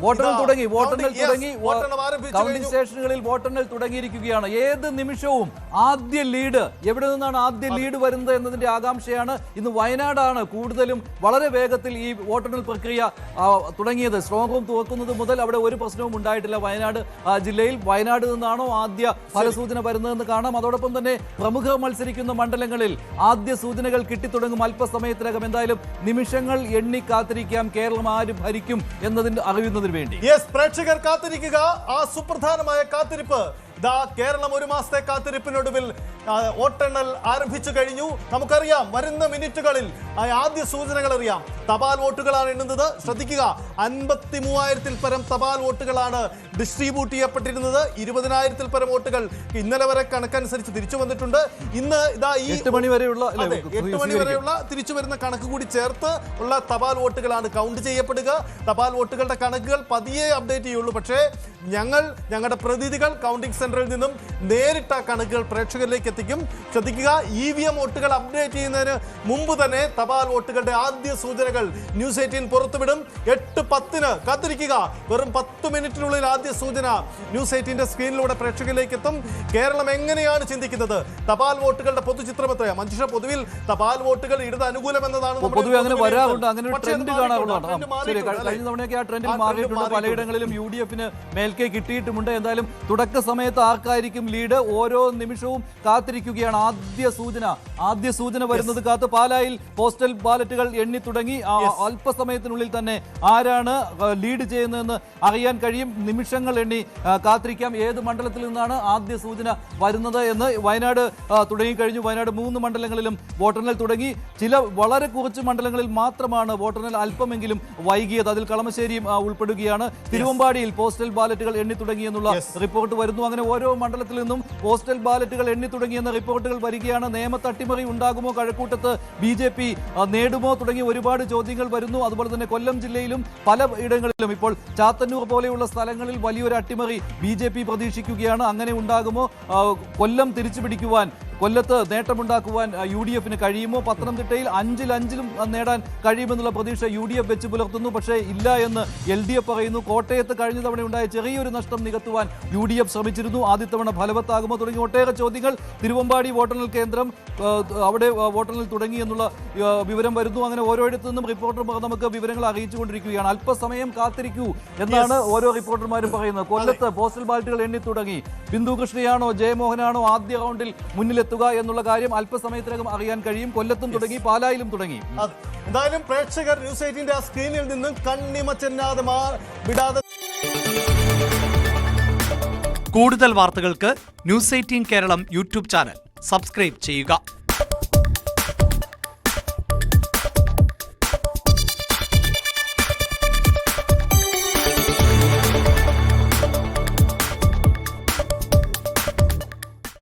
വോട്ടെണ്ണൽ തുടങ്ങി കൗണ്ടിംഗ് സ്റ്റേഷനുകളിൽ വോട്ടെണ്ണൽ തുടങ്ങിയിരിക്കുകയാണ്. ഏത് നിമിഷവും ആദ്യ ലീഡ് എവിടെ നിന്നാണ് ആദ്യ ലീഡ് വരുന്നത് എന്നതിന്റെ ആകാംക്ഷയാണ്. ഇന്ന് വയനാടാണ് കൂടുതലും വളരെ വേഗത്തിൽ ഈ വോട്ടെണ്ണൽ പ്രക്രിയ തുടങ്ങിയത്. സ്ട്രോങ് റൂം തുറക്കുന്നത് മുതൽ അവിടെ ഒരു പ്രശ്നവും ഉണ്ടായിട്ടില്ല വയനാട് ജില്ലയിൽ. വയനാട് നിന്നാണോ ആദ്യ ഫലസൂചന വരുന്നതെന്ന് കാണാം. അതോടൊപ്പം തന്നെ പ്രമുഖർ മത്സരിക്കുന്ന മണ്ഡലങ്ങളിൽ ആദ്യ സൂചനകൾ കിട്ടിത്തുടങ്ങും അല്പസമയത്തിനകം. എന്തായാലും നിമിഷങ്ങൾ എണ്ണി കാത്തിരിക്കാം കേരളം ആര് ഭരിക്കും എന്നതിന്റെ അറിയുന്നതിന് വേണ്ടി. പ്രേക്ഷകർ കാത്തിരിക്കുക. ആ സുപ്രധാനമായ കാത്തിരിപ്പ് കേരളം ഒരു മാസത്തെ കാത്തിരിപ്പിനൊടുവിൽ വോട്ടെണ്ണൽ ആരംഭിച്ചു കഴിഞ്ഞു. നമുക്കറിയാം വരുന്ന മിനിറ്റുകളിൽ ആദ്യ സൂചനകൾ അറിയാം. തപാൽ വോട്ടുകളാണ് എണ്ണുന്നത്. ശ്രദ്ധിക്കുക, 53,000-ൽ പരം തപാൽ വോട്ടുകളാണ് ഡിസ്ട്രിബ്യൂട്ട് ചെയ്യപ്പെട്ടിരുന്നത്. 20,000-ൽ പരം വോട്ടുകൾ ഇന്നലെ വരെ കണക്കനുസരിച്ച് തിരിച്ചു വന്നിട്ടുണ്ട്. ഇന്ന് ഈ 8 മണി വരെയുള്ള തിരിച്ചു വരുന്ന കണക്ക് കൂടി ചേർത്ത് ഉള്ള തപാൽ വോട്ടുകളാണ് കൗണ്ട് ചെയ്യപ്പെടുക. തപാൽ വോട്ടുകളുടെ കണക്കുകൾ പതിയെ അപ്ഡേറ്റ് ചെയ്യുള്ളൂ. പക്ഷേ ഞങ്ങളുടെ പ്രതിനിധികൾ കൗണ്ടിംഗ് സെന്ററിൽ നിന്നും നേരിട്ട കണക്കുകൾ പ്രേക്ഷകരിലേക്ക് എത്തിക്കും. ശ്രദ്ധിക്കുക, EVM വോട്ടുകൾ അപ്ഡേറ്റ് ചെയ്യുന്നതിന് മുമ്പ് തന്നെ തപാൽ വോട്ടുകളുടെ ആദ്യ സൂചനകൾ ന്യൂസ് 18 പുറത്തുവിടും. 8:10 കാത്തിരിക്കുക. വെറും 10 മിനിറ്റിനുള്ളിൽ ആദ്യ സൂചന ന്യൂസ് 18 സ്ക്രീനിലൂടെ പ്രേക്ഷകരിലേക്ക് എത്തും. കേരളം എങ്ങനെയാണ് ചിന്തിക്കുന്നത്? തപാൽ വോട്ടുകളുടെ പൊതുചിത്രം എത്രയാണ്? മഞ്ജുഷ, പൊതുവിൽ തപാൽ വോട്ടുകൾ ഇടത് അനുകൂലം എന്നതാണ് പലയിടങ്ങളിലും UDF-ന് മേൽക്കൈ കിട്ടിയിട്ടുമുണ്ട്. എന്തായാലും തുടക്ക സമയത്ത് ആർക്കായിരിക്കും ലീഡ്? ഓരോ നിമിഷവും കാത്തിരിക്കുകയാണ്. ആദ്യ സൂചന വരുന്നത് കാത്ത് പാലായിൽ പോസ്റ്റൽ ബാലറ്റുകൾ എണ്ണി തുടങ്ങി. അല്പസമയത്തിനുള്ളിൽ തന്നെ ആരാണ് ലീഡ് ചെയ്യുന്നതെന്ന് അറിയാൻ കഴിയും. നിമിഷങ്ങൾ എണ്ണി കാത്തിരിക്കാം ഏത് മണ്ഡലത്തിൽ നിന്നാണ് ആദ്യ സൂചന വരുന്നത് എന്ന്. വയനാട് തുടങ്ങിക്കഴിഞ്ഞു. വയനാട് 3 മണ്ഡലങ്ങളിലും വോട്ടെണ്ണൽ തുടങ്ങി. ചില വളരെ കുറച്ച് മണ്ഡലങ്ങളിൽ മാത്രമാണ് വോട്ടെണ്ണൽ അല്പമെങ്കിലും വൈകിയത്. അതിൽ കളമശ്ശേരിയും ഉൾപ്പെടുകയാണ്. തിരുവമ്പാടിയിൽ പോസ്റ്റൽ ബാലറ്റുകൾ എണ്ണി തുടങ്ങി എന്നുള്ള റിപ്പോർട്ട് വരുന്നു. അങ്ങനെ ഓരോ മണ്ഡലത്തിൽ നിന്നും പോസ്റ്റൽ ബാലറ്റുകൾ എണ്ണി തുടങ്ങിയെന്ന റിപ്പോർട്ടുകൾ വരികയാണ്. നിയമത്തട്ടിമറി ഉണ്ടാകുമോ? കഴക്കൂട്ടത്ത് BJP നേടുമോ? തുടങ്ങി ഒരുപാട് ചോദ്യങ്ങൾ വരുന്നു. അതുപോലെ തന്നെ കൊല്ലം ജില്ലയിലും പല ഇടങ്ങളിലും ഇപ്പോൾ ചാത്തന്നൂർ പോലെയുള്ള സ്ഥലങ്ങളിൽ വലിയൊരു അട്ടിമറി BJP പ്രതീക്ഷിക്കുകയാണ്. അങ്ങനെ ഉണ്ടാകുമോ? കൊല്ലം തിരിച്ചുപിടിക്കുവാൻ, കൊല്ലത്ത് നേട്ടമുണ്ടാക്കുവാൻ UDF-ന് കഴിയുമോ? പത്തനംതിട്ടയിൽ 5-ൽ 5 നേടാൻ കഴിയുമെന്നുള്ള പ്രതീക്ഷ UDF വെച്ച് പുലർത്തുന്നു. പക്ഷേ ഇല്ല എന്ന് LDF പറയുന്നു. കോട്ടയത്ത് കഴിഞ്ഞ തവണ ഉണ്ടായ ചെറിയൊരു നഷ്ടം നികത്തുവാൻ UDF ശ്രമിച്ചിരുന്നു. ആദ്യ തവണ ഫലവത്താകുമോ? തുടങ്ങി ഒട്ടേറെ ചോദ്യങ്ങൾ. തിരുവമ്പാടി വോട്ടെണ്ണൽ കേന്ദ്രം, അവിടെ വോട്ടെണ്ണൽ തുടങ്ങി എന്നുള്ള വിവരം വരുന്നു. അങ്ങനെ ഓരോയിടത്തു നിന്നും റിപ്പോർട്ടർമാർ നമുക്ക് വിവരങ്ങൾ അറിയിച്ചുകൊണ്ടിരിക്കുകയാണ്. അല്പസമയം കാത്തിരിക്കൂ എന്നാണ് ഓരോ റിപ്പോർട്ടർമാരും പറയുന്നത്. കൊല്ലത്ത് പോസ്റ്റൽ ബാലറ്റുകൾ എണ്ണി തുടങ്ങി. ബിന്ദു കൃഷ്ണയാണോ ജയമോഹനാണോ ആദ്യ റൗണ്ടിൽ മുന്നിലെത്തുക എന്നുള്ള കാര്യം അല്പസമയത്തിനകം അറിയാൻ കഴിയും. കൊല്ലത്തും തുടങ്ങി, പാലായിലും തുടങ്ങി. എന്തായാലും പ്രേക്ഷകർ ന്യൂസ് 18 ആ സ്ക്രീനിൽ നിന്നും കണ്ണിമച്ചെന്നാതെ വിടാതെ. കൂടുതൽ വാർത്തകൾക്ക് news 18 Keralam YouTube channel subscribe ചെയ്യുക.